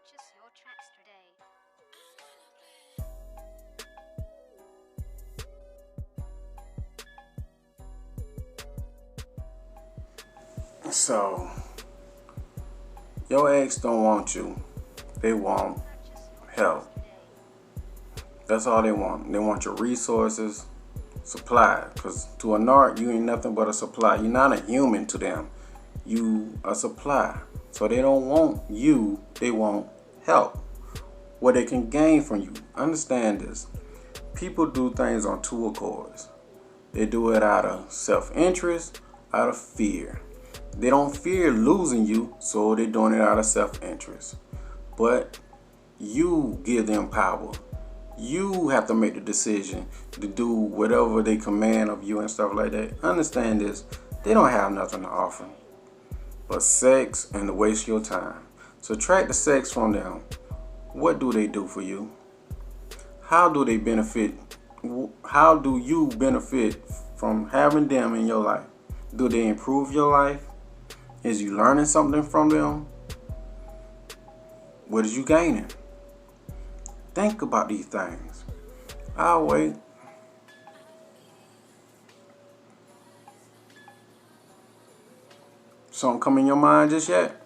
Purchase your tracks today. So, your ex don't want you. They want help. That's all they want. They want your resources, supply. Because to a narc, you ain't nothing but a supply. You're not a human to them. You a supply. So they don't want you. They want help. What they can gain from you. Understand this. People do things on two accords. They do it out of self-interest, out of fear. They don't fear losing you, so they're doing it out of self-interest. But you give them power. You have to make the decision to do whatever they command of you and stuff like that. Understand this. They don't have nothing to offer but sex and to waste your time. Subtract the sex from them. What do they do for you? How do they benefit? How do you benefit from having them in your life? Do they improve your life? Is you learning something from them? What is you gaining? Think about these things. I'll wait. Something come in your mind just yet?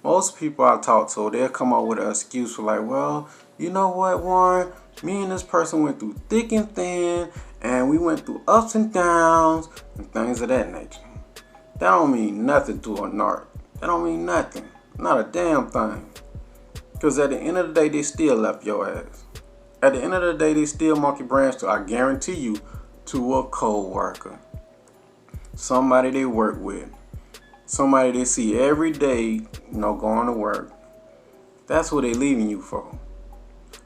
Most people I talk to, they'll come up with an excuse for like, well, you know what, Warren? Me and this person went through thick and thin, and we went through ups and downs, and things of that nature. That don't mean nothing to a narc. That don't mean nothing. Not a damn thing. Because at the end of the day, they still left your ass. At the end of the day, they still monkey branch to, I guarantee you, to a co-worker. Somebody they work with. Somebody they see every day, going to work. That's what they leaving you for.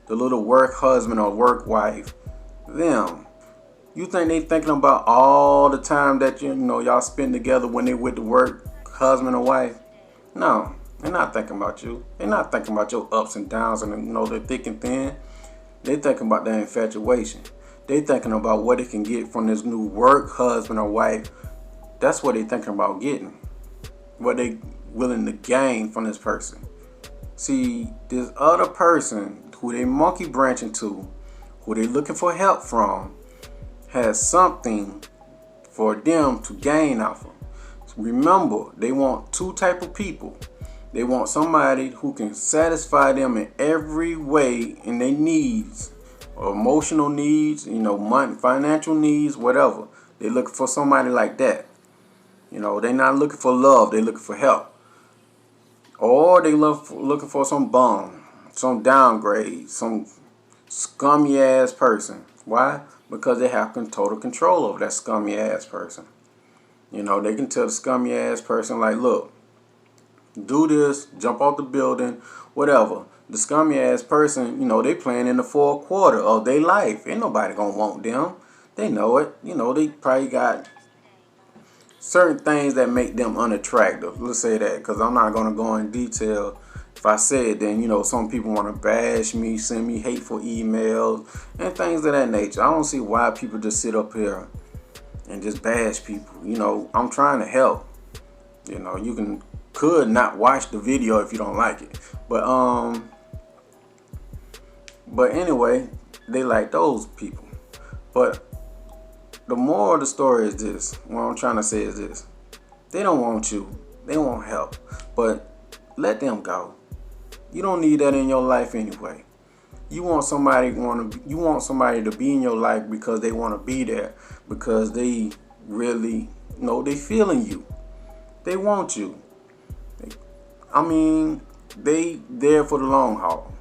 The little work husband or work wife. Them. You think they thinking about all the time that y'all spend together when they with the work husband or wife? No, they're not thinking about you. They're not thinking about your ups and downs and the thick and thin. They thinking about their infatuation. They thinking about what they can get from this new work husband or wife. That's what they thinking about getting. What they willing to gain from this person. See, this other person who they monkey branching to, who they looking for help from, has something for them to gain off of. So remember, they want two type of people. They want somebody who can satisfy them in every way in their needs, or emotional needs, money, financial needs, whatever. They looking for somebody like that. They're not looking for love. They're looking for help. Or they looking for some bum, some downgrade, some scummy ass person. Why? Because they have total control over that scummy ass person. They can tell the scummy ass person like, look, do this, jump off the building, whatever. The scummy ass person, they playing in the fourth quarter of their life. Ain't nobody gonna want them. They know it. They probably got certain things that make them unattractive. Let's say that, because I'm not going to go in detail. If I say it, then, some people want to bash me, send me hateful emails, and things of that nature. I don't see why people just sit up here and just bash people. I'm trying to help. You could not watch the video if you don't like it. But anyway, they like those people. But the moral of the story is this. What I'm trying to say is this. They don't want you. They want help. But let them go. You don't need that in your life anyway. You want somebody to be in your life because they want to be there. Because they really they feeling you. They want you. They there for the long haul.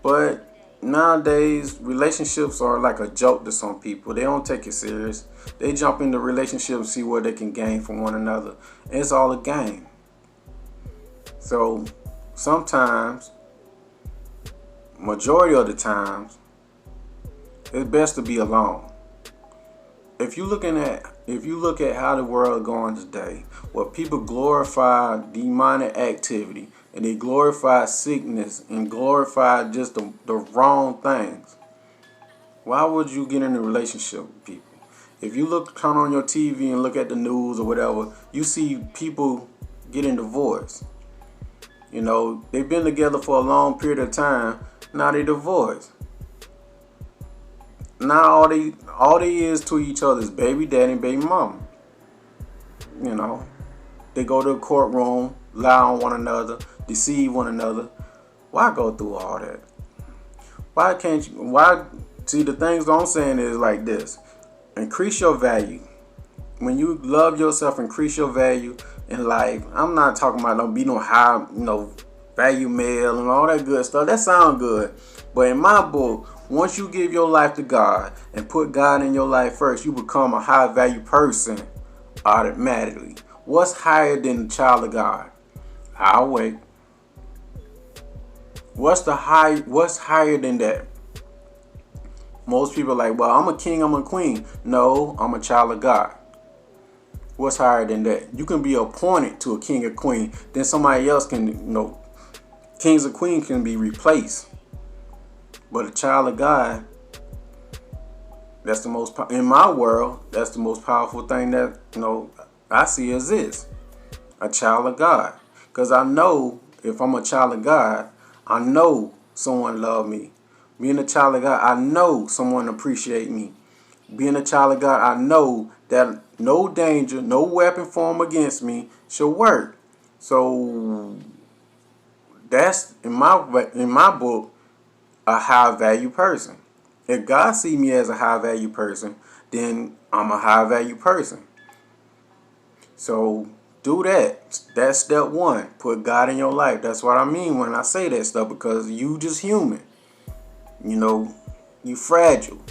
But nowadays, relationships are like a joke to some people. They don't take it serious. They jump into relationships and see what they can gain from one another. And it's all a game. So sometimes, majority of the times, it's best to be alone. If you look at how the world is going today, where people glorify demonic activity and they glorify sickness and glorify just the wrong things, why would you get in a relationship with people? If you turn on your TV and look at the news or whatever, you see people getting divorced. You know, they've been together for a long period of time. Now they divorced. Now all they is to each other is baby daddy and baby mama. You know, they go to a courtroom, lie on one another, deceive one another. Why go through all that? Why can't you? Why see the things I'm saying is like this: increase your value. When you love yourself, increase your value in life. I'm not talking about don't be no high, value male and all that good stuff. That sounds good. But in my book, once you give your life to God and put God in your life first, you become a high value person automatically. What's higher than the child of God? I'll wait. What's higher than that? Most people are like, well, I'm a king, I'm a queen. No, I'm a child of God. What's higher than that? You can be appointed to a king or queen, then somebody else can, kings or queens can be replaced. But a child of God, that's the most, in my world, that's the most powerful thing that, I see as this. A child of God. Because I know if I'm a child of God, I know someone love me. Being a child of God, I know someone appreciate me. Being a child of God, I know that no danger, no weapon formed against me shall work. So that's in my book a high value person. If God see me as a high value person, then I'm a high value person. So do that. That's step one. Put God in your life. That's what I mean when I say that stuff, because you just human. You fragile.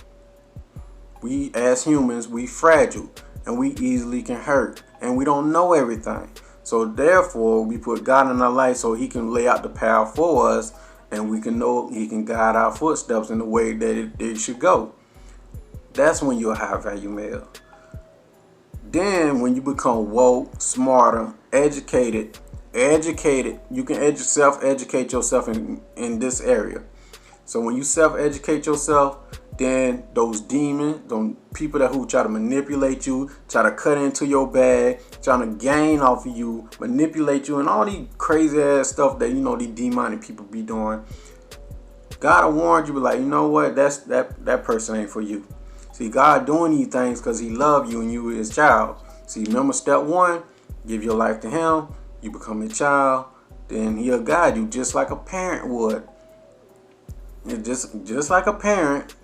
We as humans, we fragile and we easily can hurt and we don't know everything. So therefore, we put God in our life so he can lay out the path for us and we can know he can guide our footsteps in the way that it should go. That's when you're a high value male. Then when you become woke, smarter, educated, you can self-educate yourself in this area. So when you self-educate yourself, then those demons, those people who try to manipulate you, try to cut into your bag, trying to gain off of you, manipulate you, and all these crazy ass stuff that these demonic people be doing. God will warn you, be like, you know what? That person ain't for you. See, God doing these things because he love you and you his child. See, remember step one, give your life to him, you become a child, then he'll guide you just like a parent would. Just like a parent,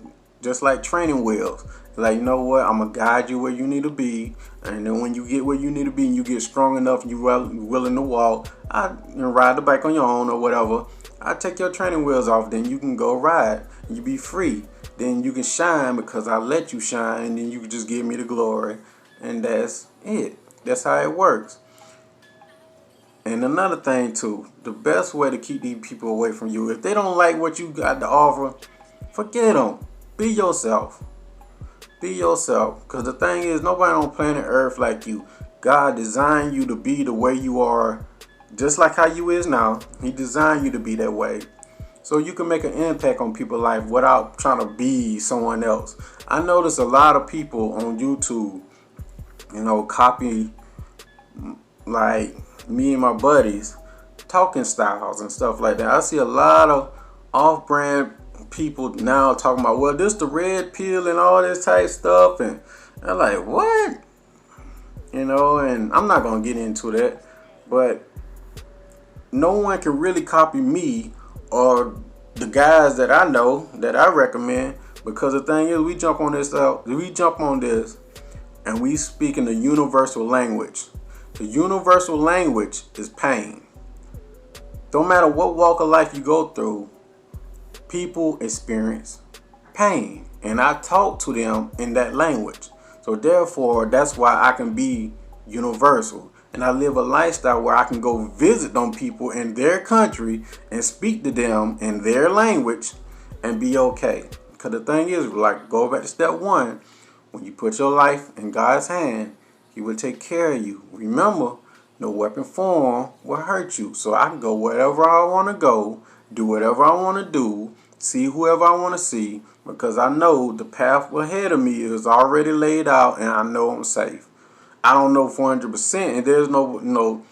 just like training wheels. Like, you know what, I'm going to guide you where you need to be. And then when you get where you need to be and you get strong enough and you're willing to walk, ride the bike on your own or whatever, I take your training wheels off, then you can go ride. You be free. Then you can shine because I let you shine, and then you can just give me the glory. And that's it. That's how it works. And another thing too, the best way to keep these people away from you, if they don't like what you got to offer, forget them. Be yourself. Be yourself. Because the thing is, nobody on planet Earth like you. God designed you to be the way you are, just like how you is now. He designed you to be that way. So you can make an impact on people's life without trying to be someone else. I notice a lot of people on YouTube, copy like me and my buddies talking styles and stuff like that. I see a lot of off-brand people now talking about, well, this the red pill and all this type stuff, and I'm like, what? And I'm not gonna get into that, but no one can really copy me or the guys that I know that I recommend, because the thing is, we jump on this and we speak in the universal language. The universal language is pain. Don't matter what walk of life you go through, people experience pain. And I talk to them in that language. So therefore, that's why I can be universal. And I live a lifestyle where I can go visit them people in their country and speak to them in their language and be okay. Because the thing is, like, go back to step one. When you put your life in God's hand, he will take care of you. Remember, no weapon formed will hurt you. So I can go wherever I want to go, do whatever I want to do, see whoever I want to see, because I know the path ahead of me is already laid out and I know I'm safe. I don't know 400%, and there's no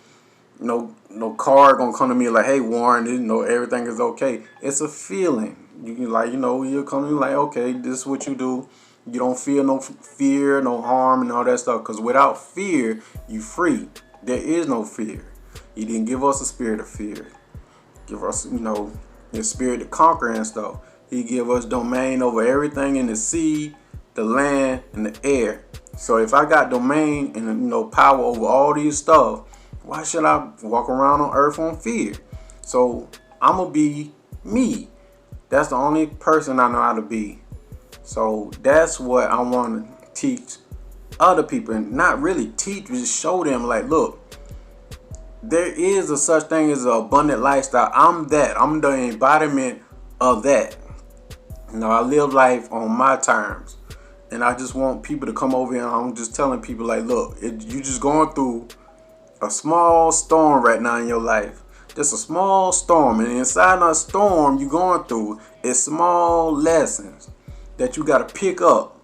no car gonna come to me like, hey Warren, everything is okay. It's a feeling. You can like, you'll come to me like, okay, this is what you do. You don't feel no fear, no harm, and all that stuff. Cause without fear, you free. There is no fear. He didn't give us a spirit of fear. Give us, the spirit to conquer and stuff. He give us domain over everything in the sea, the land, and the air. So if I got domain and power over all these stuff, why should I walk around on earth on fear? So I'm gonna be me. That's the only person I know how to be. So that's what I want to teach other people, and not really teach, just show them like, look, there is a such thing as an abundant lifestyle. I'm that. I'm the embodiment of that. I live life on my terms. And I just want people to come over here, and I'm just telling people like, look, you just going through a small storm right now in your life. Just a small storm. And inside that storm you're going through is small lessons that you got to pick up.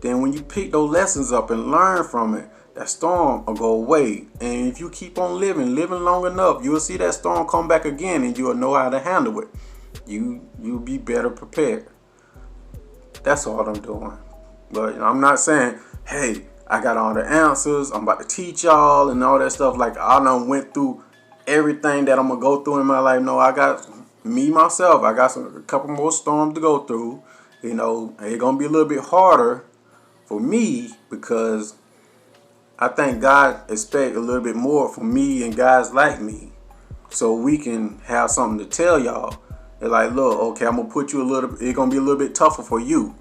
Then when you pick those lessons up and learn from it, that storm will go away. And if you keep on living long enough, you'll see that storm come back again, and you'll know how to handle it. You'll be better prepared. That's all I'm doing. But I'm not saying, hey, I got all the answers, I'm about to teach y'all and all that stuff. Like, I done went through everything that I'm gonna go through in my life. No, I got me myself. I got a couple more storms to go through. It's gonna be a little bit harder for me, because I think God expects a little bit more from me and guys like me, so we can have something to tell y'all. They're like, look, okay, I'm gonna put you it's gonna be a little bit tougher for you.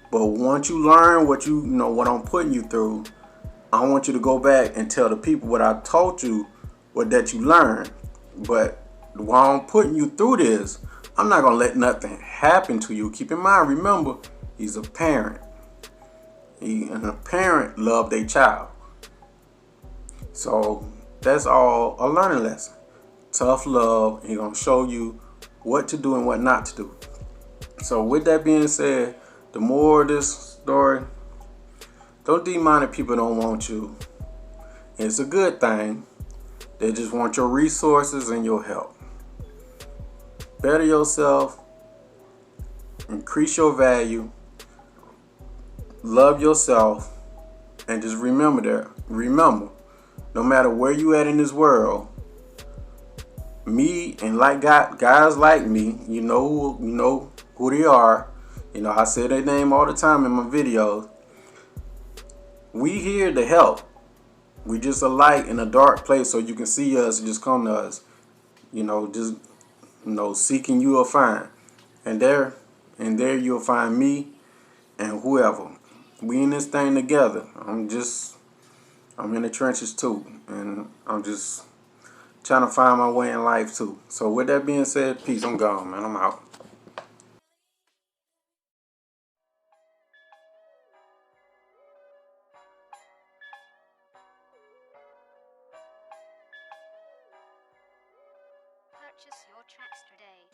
But once you learn what what I'm putting you through, I want you to go back and tell the people what I taught you, what that you learned. But while I'm putting you through this, I'm not gonna let nothing happen to you. Keep in mind, remember, he's a parent. And a parent love their child. So that's all a learning lesson. Tough love. He's gonna show you what to do and what not to do. So with that being said, the more of this story, those demonic people don't want you. It's a good thing. They just want your resources and your help. Better yourself. Increase your value. Love yourself. And just remember, no matter where you at in this world, me and like guys like me, you know who they are. I say their name all the time in my videos. We here to help. We just a light in a dark place, so you can see us and just come to us. Seeking you will find. And there you'll find me and whoever. We in this thing together. I'm in the trenches too. And I'm just trying to find my way in life too. So with that being said, peace. I'm gone, man. I'm out. Purchase your tracks today.